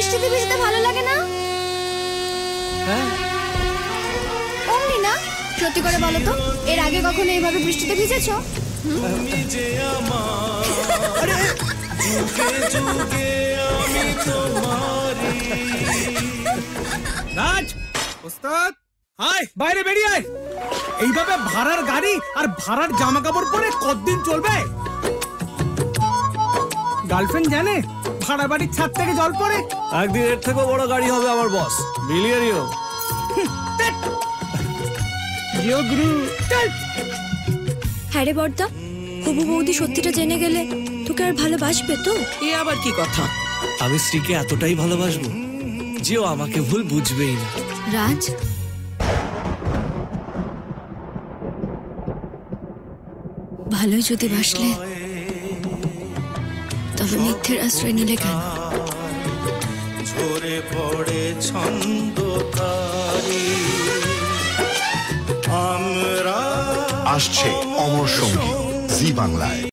বৃষ্টিতে ভিজতে ভালো লাগে না? হ্যাঁ। অমনি না, সত্যি করে বলো তো, এর আগে কখনো এইভাবে বৃষ্টিতে ভিজেছো? রাজ, ওস্তাদ, আয় বাইরে বেরিয়ে আয়। এইভাবে ভাড়ার গাড়ি আর ভাড়ার জামা কাপড় পরে কতদিন চলবে? গার্লফ্রেন্ড জানে ভাড়া বাড়ির ছাদ থেকে জল পড়ে? একদিন এর থেকেও বড় গাড়ি হবে আমার বস, বিলিয়নিও। হ্যাঁ রে বর্দা, হবু বৌদি সত্যিটা জেনে গেলে তোকে আর ভালোবাসবে তো? এ আবার কি কথা? আমি স্ত্রীকে এতটাই ভালোবাসবো যে ও আমাকে ভুল বুঝবেই না। রাজ, ভালোই যদি বাসলে তবে মিথ্যের আশ্রয় নিলে কেন? ঝরে পড়ে ছন্দকারী আমরা আসছে অমর সঙ্গীত জি বাংলায়।